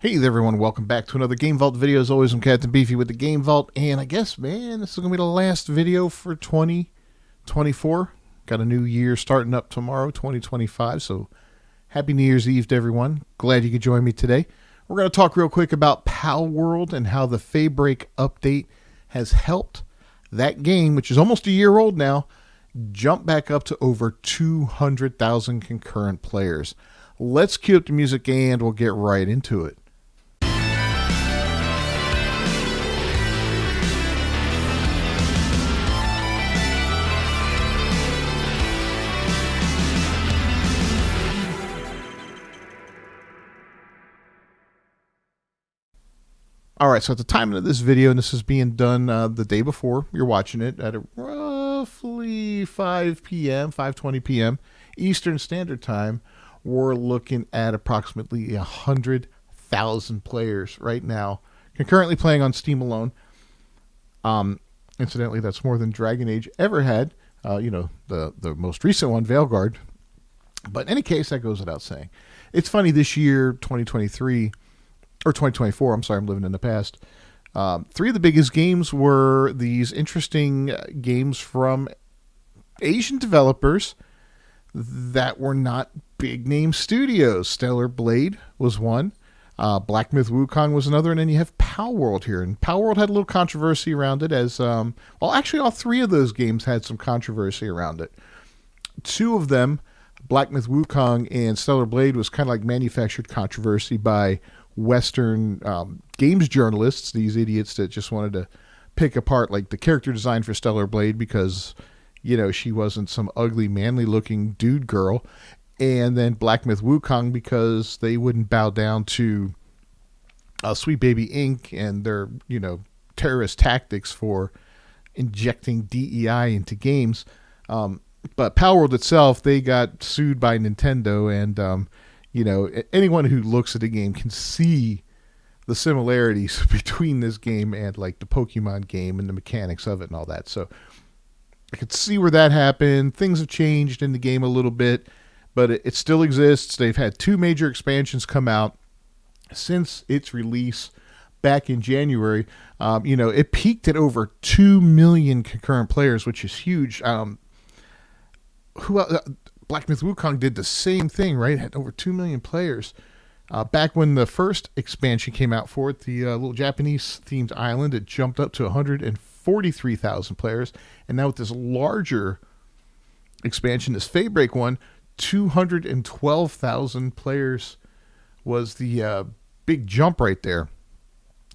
Hey there everyone, welcome back to another Game Vault video. As always, I'm Captain Beefy with the Game Vault, and I guess, man, this is going to be the last video for 2024. Got a new year starting up tomorrow, 2025, so happy New Year's Eve to everyone. Glad you could join me today. We're going to talk real quick about Palworld and how the Feybreak update has helped that game, which is almost a year old now, jump back up to over 200,000 concurrent players. Let's cue up the music and we'll get right into it. All right, so at the time of this video, and this is being done the day before you're watching it at roughly 5 p.m., 5:20 p.m. Eastern Standard Time, we're looking at approximately 100,000 players right now concurrently playing on Steam alone. Incidentally, that's more than Dragon Age ever had. The most recent one, Veilguard. But in any case, that goes without saying. It's funny, this year, 2023... or 2024, I'm sorry, I'm living in the past. Three of the biggest games were these interesting games from Asian developers that were not big name studios. Stellar Blade was one. Black Myth Wukong was another. And then you have Palworld here. And Palworld had a little controversy around it as, actually all three of those games had some controversy around it. Two of them, Black Myth Wukong and Stellar Blade, was kind of like manufactured controversy by Western games journalists, these idiots that just wanted to pick apart like the character design for Stellar Blade because, she wasn't some ugly, manly looking dude girl. And then Black Myth Wukong because they wouldn't bow down to Sweet Baby Inc. and their, terrorist tactics for injecting DEI into games. But Palworld itself, they got sued by Nintendo, and anyone who looks at the game can see the similarities between this game and like the Pokemon game and the mechanics of it and all that. So I could see where that happened. Things have changed in the game a little bit, but it still exists. They've had two major expansions come out since its release back in January. It peaked at over 2 million concurrent players, which is huge. Black Myth Wukong did the same thing, right? It had over 2 million players. Back when the first expansion came out for it, the little Japanese-themed island, it jumped up to 143,000 players. And now with this larger expansion, this Feybreak one, 212,000 players was the big jump right there.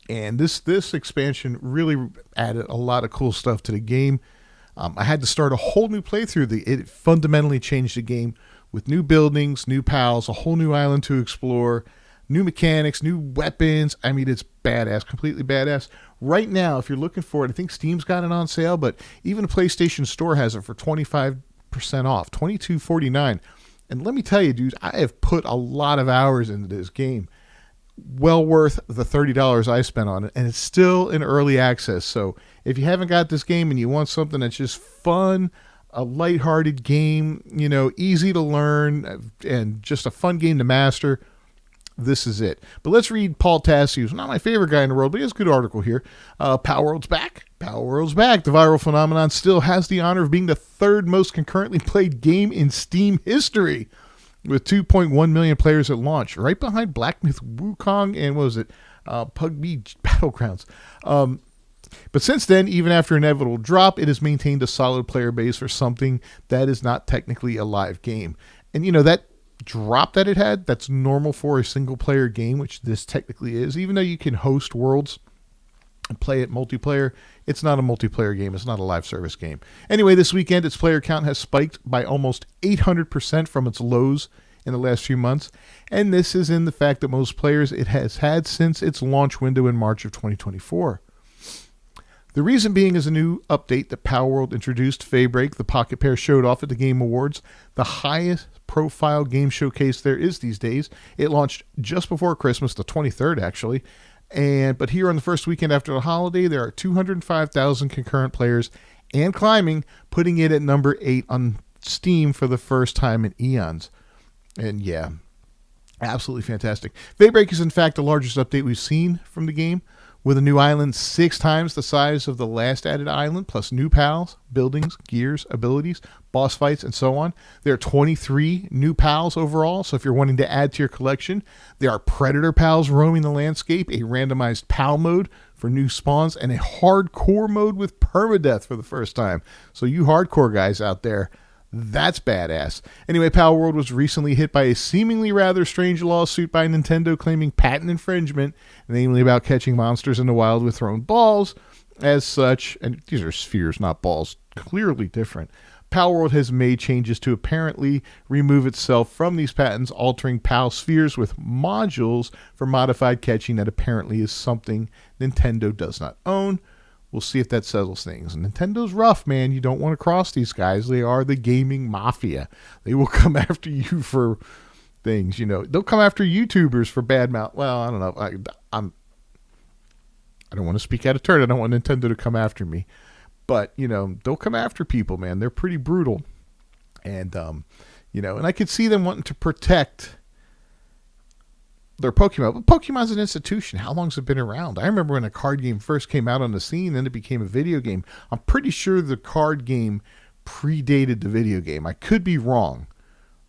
And this expansion really added a lot of cool stuff to the game. I had to start a whole new playthrough. It fundamentally changed the game with new buildings, new pals, a whole new island to explore, new mechanics, new weapons. I mean, it's badass, completely badass. Right now, if you're looking for it, I think Steam's got it on sale, but even the PlayStation Store has it for 25% off, $22.49. And let me tell you, dude, I have put a lot of hours into this game. Well worth the $30 I spent on it, and it's still in early access. So if you haven't got this game and you want something that's just fun, a lighthearted game, easy to learn, and just a fun game to master, this is it. But let's read Paul Tassi, who's not my favorite guy in the world, but he has a good article here. Palworld's back. Palworld's back. The viral phenomenon still has the honor of being the third most concurrently played game in Steam history, with 2.1 million players at launch, right behind Black Myth Wukong and PUBG Battlegrounds. But since then, even after an inevitable drop, it has maintained a solid player base for something that is not technically a live game. And that drop that it had, that's normal for a single player game, which this technically is. Even though you can host worlds and play it multiplayer, it's not a multiplayer game. It's not a live service game. Anyway, this weekend, its player count has spiked by almost 800% from its lows in the last few months. And this is in the fact that most players it has had since its launch window in March of 2024. The reason being is a new update that Palworld introduced, Feybreak. The Pocket Pair showed off at the Game Awards, the highest profile game showcase there is these days. It launched just before Christmas, the 23rd actually. But here on the first weekend after the holiday, there are 205,000 concurrent players and climbing, putting it at number 8 on Steam for the first time in eons. And yeah, Absolutely fantastic. Feybreak is in fact the largest update we've seen from the game, with a new island 6 times the size of the last added island, plus new pals, buildings, gears, abilities, boss fights, and so on. There are 23 new pals overall, so if you're wanting to add to your collection, there are predator pals roaming the landscape, a randomized pal mode for new spawns, and a hardcore mode with permadeath for the first time. So you hardcore guys out there, that's badass. Anyway, Palworld was recently hit by a seemingly rather strange lawsuit by Nintendo claiming patent infringement, namely about catching monsters in the wild with thrown balls. As such, and these are spheres, not balls, clearly different, Palworld has made changes to apparently remove itself from these patents, altering PAL spheres with modules for modified catching that apparently is something Nintendo does not own. We'll see if that settles things. Nintendo's rough, man. You don't want to cross these guys. They are the gaming mafia. They will come after you for things, you know. They'll come after YouTubers for bad mouth. Well, I don't know. I don't want to speak out of turn. I don't want Nintendo to come after me. But, you know, they'll come after people, man. They're pretty brutal. And, you know, and I could see them wanting to protect their Pokemon. But Pokemon's an institution. How long's it been around? I remember when a card game first came out on the scene, then it became a video game. I'm pretty sure the card game predated the video game. I could be wrong,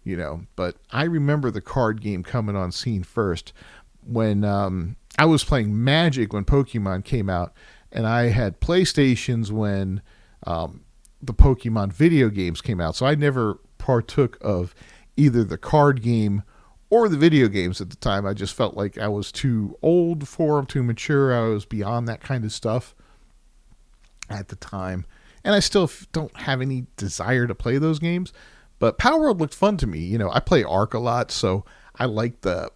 you know, but I remember the card game coming on scene first when I was playing Magic when Pokemon came out, and I had PlayStations when the Pokemon video games came out. So I never partook of either the card game or the video games at the time. I just felt like I was too old for them, too mature. I was beyond that kind of stuff at the time. And I still don't have any desire to play those games. But Palworld looked fun to me. You know, I play Ark a lot, so I like the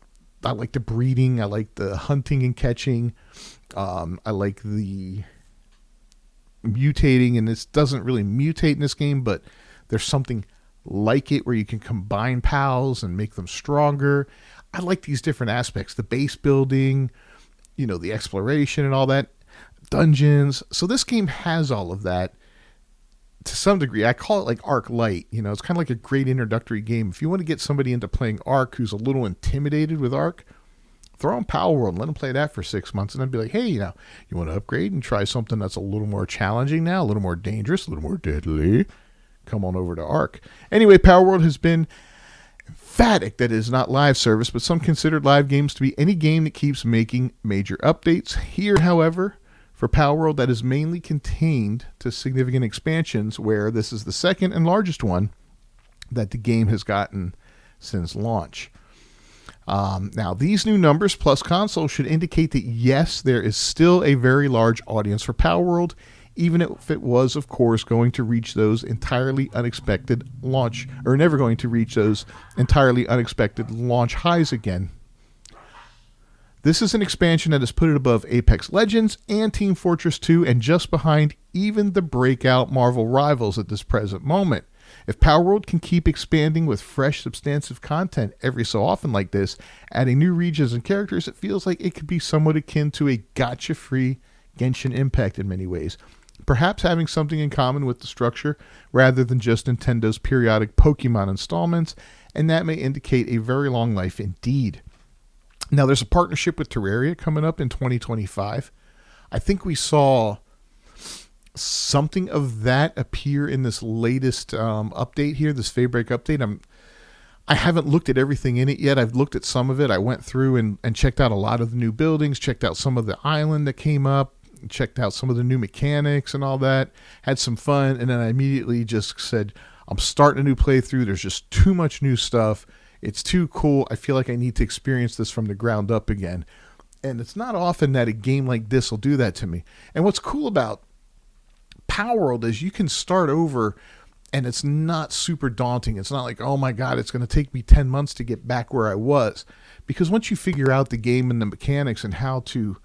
breeding. I like the hunting and catching. I like the mutating, and this doesn't really mutate in this game, but there's something like it where you can combine pals and make them stronger. I like these different aspects, the base building, you know, the exploration and all that, dungeons. So this game has all of that to some degree. I call it like Ark Light. You know, it's kind of like a great introductory game. If you want to get somebody into playing Ark who's a little intimidated with Ark, throw in Palworld and let them play that for 6 months, and then be like, hey, you know, you want to upgrade and try something that's a little more challenging now, a little more dangerous, a little more deadly? Come on over to Ark. Anyway, Palworld has been emphatic that it is not live service, but some considered live games to be any game that keeps making major updates. Here, however, for Palworld, that is mainly contained to significant expansions, where this is the second and largest one that the game has gotten since launch. Now, these new numbers plus console should indicate that, yes, there is still a very large audience for Palworld, even if it was, of course, going to reach those entirely unexpected launch, or never going to reach those entirely unexpected launch highs again. This is an expansion that has put it above Apex Legends and Team Fortress 2, and just behind even the breakout Marvel rivals at this present moment. If Palworld can keep expanding with fresh, substantive content every so often like this, adding new regions and characters, it feels like it could be somewhat akin to a gacha-free Genshin Impact in many ways. Perhaps having something in common with the structure rather than just Nintendo's periodic Pokemon installments, and that may indicate a very long life indeed. Now, there's a partnership with Terraria coming up in 2025. I think we saw something of that appear in this latest update here, this Feybreak update. I haven't looked at everything in it yet. I've looked at some of it. I went through and checked out a lot of the new buildings, checked out some of the island that came up, checked out some of the new mechanics and all that, had some fun, and then I immediately just said, I'm starting a new playthrough. There's just too much new stuff. It's too cool. I feel like I need to experience this from the ground up again. And it's not often that a game like this will do that to me. And what's cool about Palworld is you can start over and it's not super daunting. It's not like, oh my God, it's going to take me 10 months to get back where I was. Because once you figure out the game and the mechanics and how to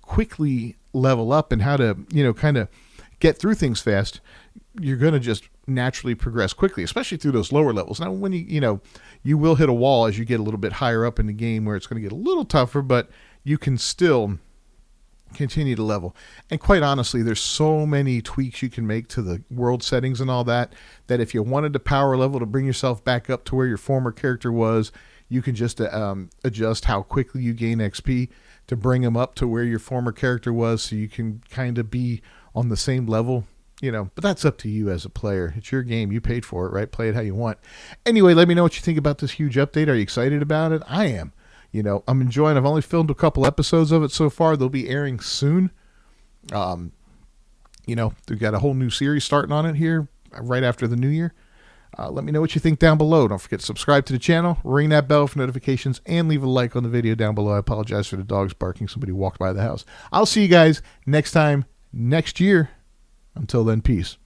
quickly level up and how to, you know, kind of get through things fast, you're going to just naturally progress quickly, especially through those lower levels. Now, when you will hit a wall as you get a little bit higher up in the game where it's going to get a little tougher, but you can still continue to level. And quite honestly, there's so many tweaks you can make to the world settings and all that, that if you wanted to power level to bring yourself back up to where your former character was, You can just adjust how quickly you gain XP to bring them up to where your former character was, so you can kind of be on the same level. But that's up to you as a player. It's your game. You paid for it, right? Play it how you want. Anyway, let me know what you think about this huge update. Are you excited about it? I am. I'm enjoying. I've only filmed a couple episodes of it so far. They'll be airing soon. They've got a whole new series starting on it here right after the new year. Let me know what you think down below. Don't forget to subscribe to the channel, ring that bell for notifications, and leave a like on the video down below. I apologize for the dogs barking. Somebody walked by the house. I'll see you guys next time, next year. Until then, peace.